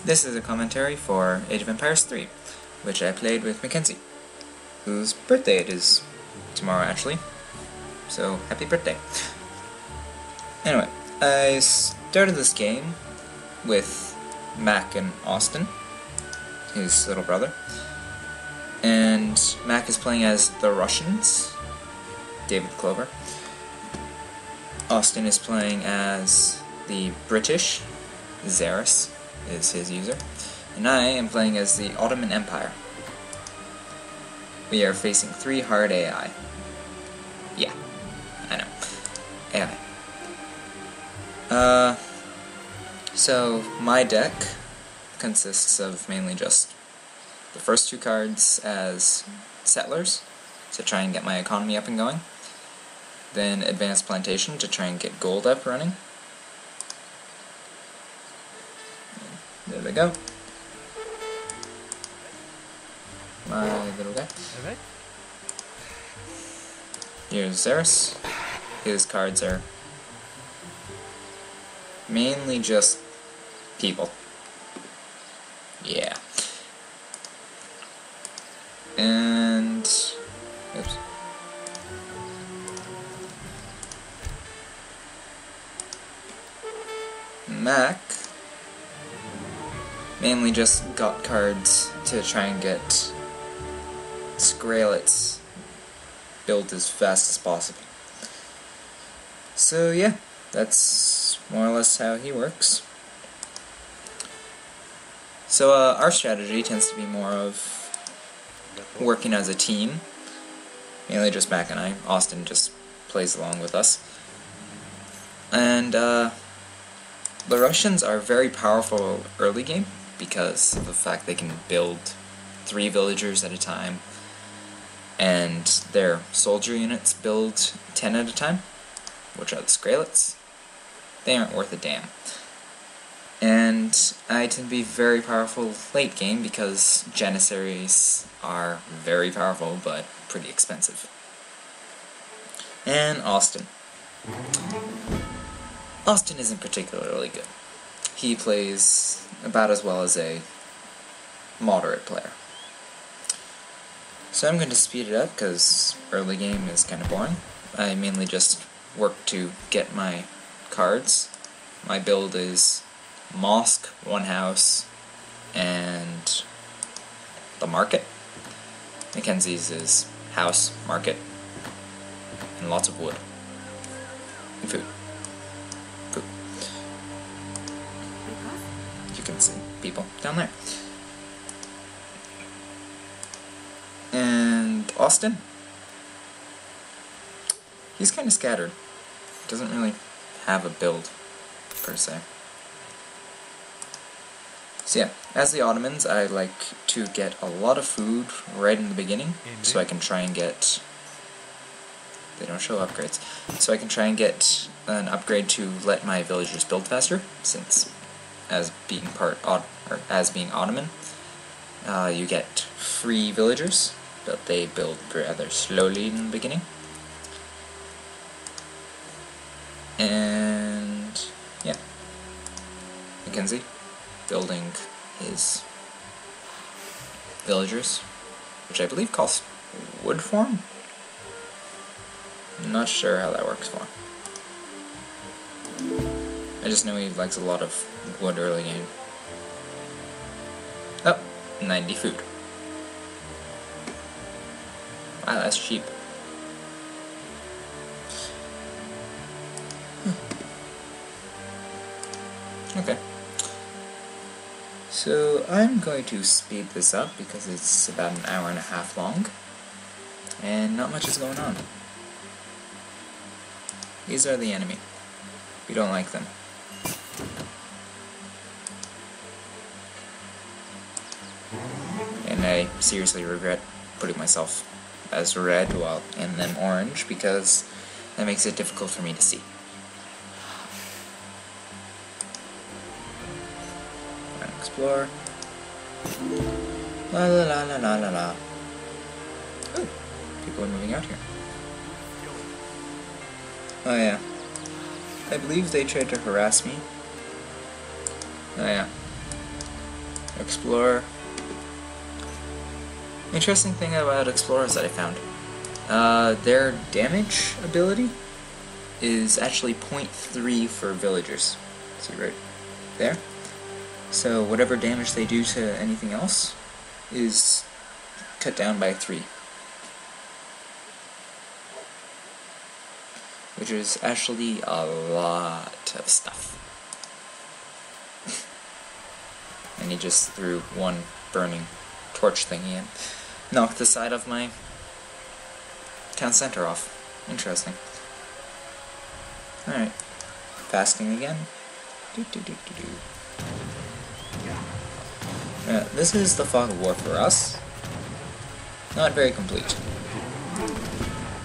This is a commentary for Age of Empires III, which I played with Mackenzie, whose birthday it is tomorrow actually, so happy birthday. Anyway, I started this game with Mack and Austin, his little brother, and Mack is playing as the Russians, David Clover. Austin is playing as the British, Zeris is his user, and I am playing as the Ottoman Empire. We are facing 3 hard AI. Yeah, I know. AI. So my deck consists of mainly just the first 2 cards as settlers, to try and get my economy up and going. Then Advanced Plantation to try and get gold up running. There we go. My little guy. Alright. Here's Zeris. His cards are mainly just people. Yeah. And oops. Mack mainly just got cards to try and get Skrelets built as fast as possible. So yeah, that's more or less how he works. So our strategy tends to be more of working as a team, mainly just Mack and I. Austin just plays along with us. And the Russians are very powerful early game because of the fact they can build 3 villagers at a time, and their soldier units build 10 at a time, which are the Skrelets. They aren't worth a damn. And I tend to be very powerful late game because Janissaries are very powerful but pretty expensive. And Austin. Austin isn't particularly good. He plays about as well as a moderate player. So I'm going to speed it up because early game is kind of boring. I mainly just work to get my cards. My build is Mosque, 1 house, and the market. Mackenzie's is house, market, and lots of wood. And food. Food. You can see people down there. And Austin, he's kind of scattered. Doesn't really have a build, per se. So yeah, as the Ottomans, I like to get a lot of food right in the beginning, so I can try and get... They don't show upgrades. So I can try and get an upgrade to let my villagers build faster, since as being Ottoman, you get free villagers, but they build rather slowly in the beginning. And yeah, Mackenzie building his villagers, which I believe costs wood form. I'm not sure how that works for him. I just know he likes a lot of wood early game. Oh, 90 food. Wow, that's cheap. Okay. So I'm going to speed this up because it's about an hour and a half long, and not much is going on. These are the enemy. We don't like them. And I seriously regret putting myself as red while and then orange because that makes it difficult for me to see. Explore. La la la la la la la. Ooh, people are moving out here. Oh yeah. I believe they tried to harass me. Oh yeah. Explorer. Interesting thing about explorers that I found. Their damage ability is actually 0.3 for villagers. See right there? So whatever damage they do to anything else is cut down by 3. Which is actually a lot of stuff. And he just threw one burning torch thingy and knocked the side of my town center off. Interesting. Alright. Fasting again. This is the Fog of War for us. Not very complete.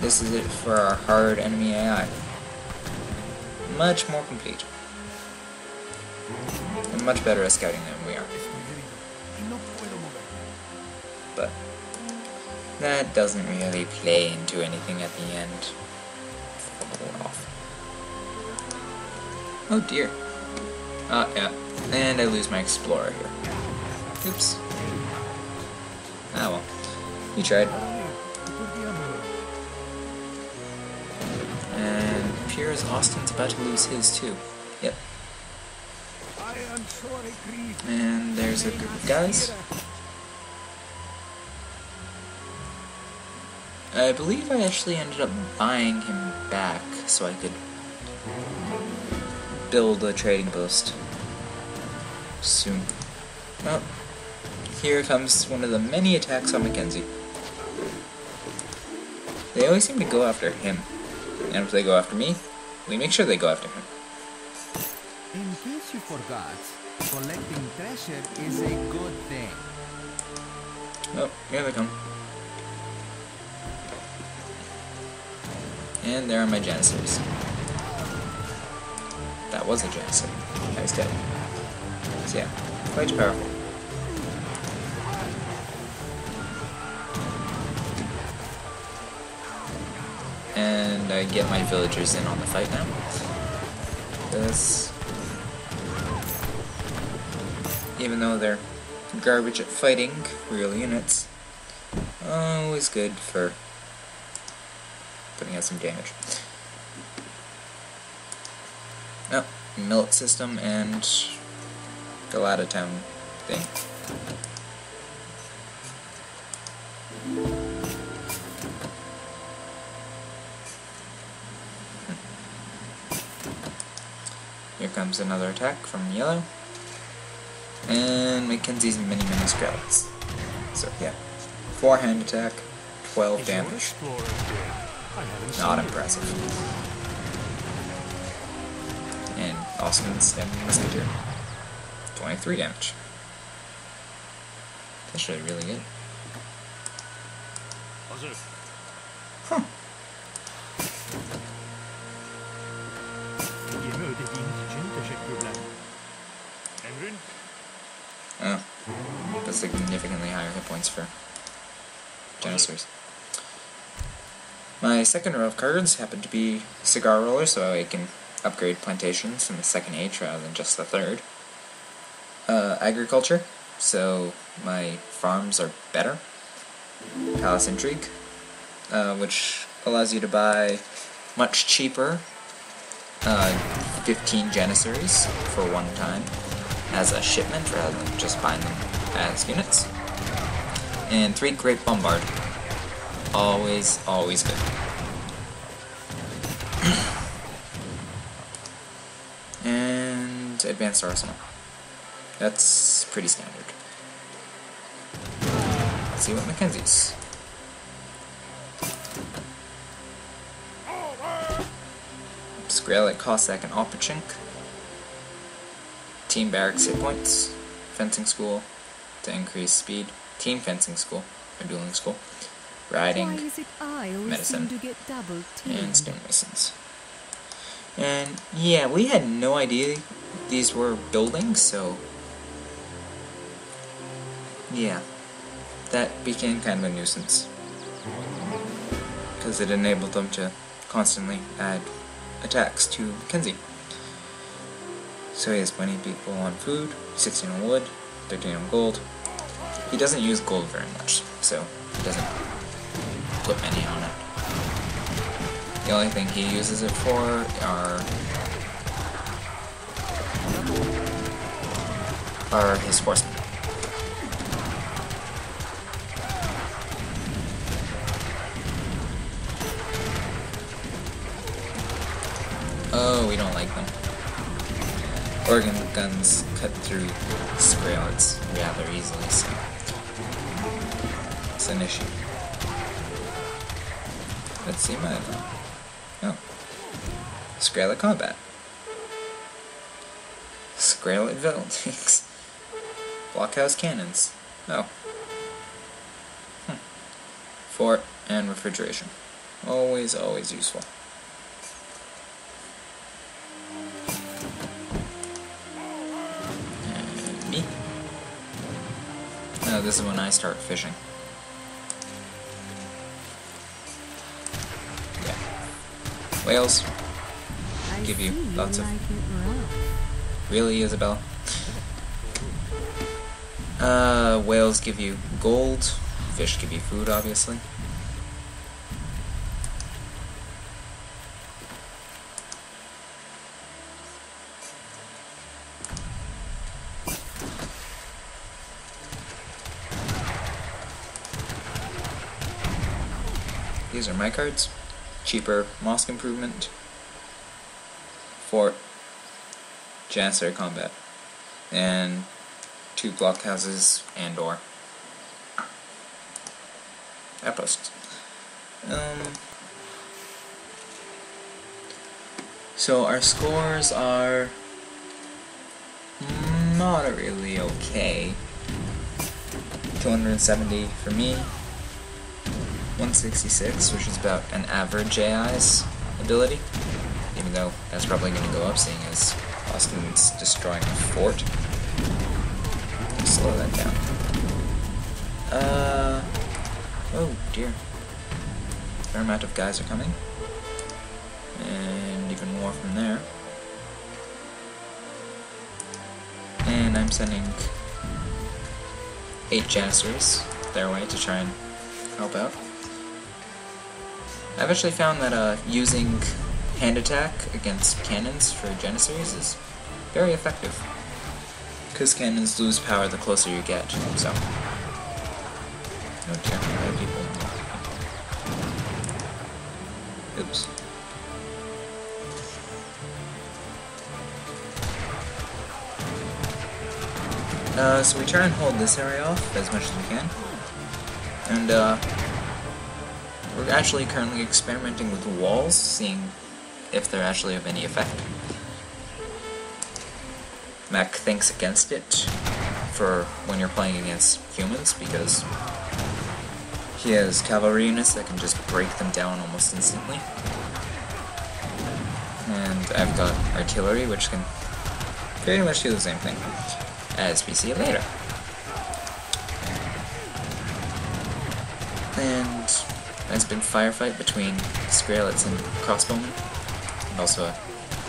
This is it for our hard enemy AI. Much more complete. And much better at scouting than we are. But that doesn't really play into anything at the end. Oh dear. Yeah. And I lose my explorer here. Oops. Ah well. You tried. And it appears Austin's about to lose his too. Yep. And there's a group of guys. I believe I actually ended up buying him back so I could build a trading post soon. Well, here comes one of the many attacks on Mackenzie. They always seem to go after him. And if they go after me, we make sure they go after him. In case you forgot, collecting treasure is a good thing. Oh, here they come. And there are my Janissaries. That was a Janissary. Now he's dead. So yeah, quite powerful. And I get my villagers in on the fight now. This, even though they're garbage at fighting real units, always good for putting out some damage. Oh, millet system and Galata Town thing. Here comes another attack from yellow. And Mackenzie's many skeletons. So yeah, 4-hand attack, 12 damage. Not impressive. And Austin's Musketeer, 23 damage. That's actually really good. Huh. Oh, that's significantly higher hit points for Janissaries. My second row of cards happen to be Cigar Roller, so I can upgrade plantations in the second age rather than just the third. Agriculture, so my farms are better. Palace Intrigue, which allows you to buy much cheaper 15 Janissaries for one time as a shipment rather than just buying them as units. And 3 Great Bombard. Always good. And Advanced Arsenal. That's pretty standard. Let's see what Mackenzie's. Skrellic, Cossack, and Opachink. Team Barracks hit points. Fencing School to increase speed. Team Fencing School, or Dueling School. Riding, Medicine, and Stonemasons. And yeah, we had no idea these were buildings, so yeah, that became kind of a nuisance. Because it enabled them to constantly add attacks to Mackenzie. So he has 20 people on food, 16 on wood, 13 gold. He doesn't use gold very much, so he doesn't put many on it. The only thing he uses it for are his horsemen. Oh, we don't like them. Organ guns cut through Skrelets rather easily, so it's an issue. Let's see my... Oh. Skrelet combat. Skrelet buildings. Blockhouse cannons. Oh. Fort and refrigeration. Always, always useful. And me. Oh, this is when I start fishing. Whales give you lots of... Really, Isabel? Whales give you gold. Fish give you food, obviously. These are my cards. Cheaper mosque improvement, fort, janissary combat, and 2 blockhouses and/or outposts. So our scores are moderately okay. 270 for me. 166, which is about an average AI's ability, even though that's probably going to go up, seeing as Austin's destroying a fort. Slow that down. Oh dear. Fair amount of guys are coming. And even more from there. And I'm sending 8 Janissaries their way to try and help out. I've actually found that using hand attack against cannons for Janissaries is very effective, because cannons lose power the closer you get, so... Oh dear, I have people in there. Oops. So we try and hold this area off as much as we can, and we're actually currently experimenting with walls, seeing if they're actually of any effect. Mack thinks against it for when you're playing against humans, because he has cavalry units that can just break them down almost instantly. And I've got artillery, which can pretty much do the same thing, as we see later. And there's been firefight between Skrelets and crossbowmen, and also a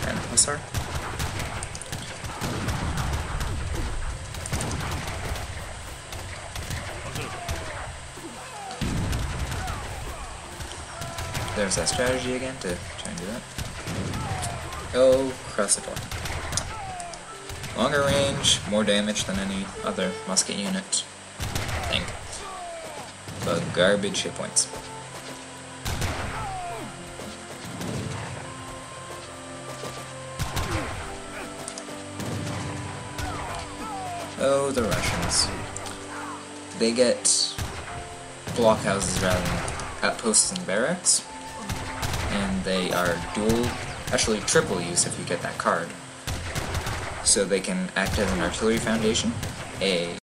random hussar. There's that strategy again to try and do that. Oh, cross the door. Longer range, more damage than any other musket unit, I think. But garbage hit points. Oh, the Russians. They get blockhouses rather than outposts and barracks. And they are dual, actually triple use if you get that card. So they can act as an artillery foundation, a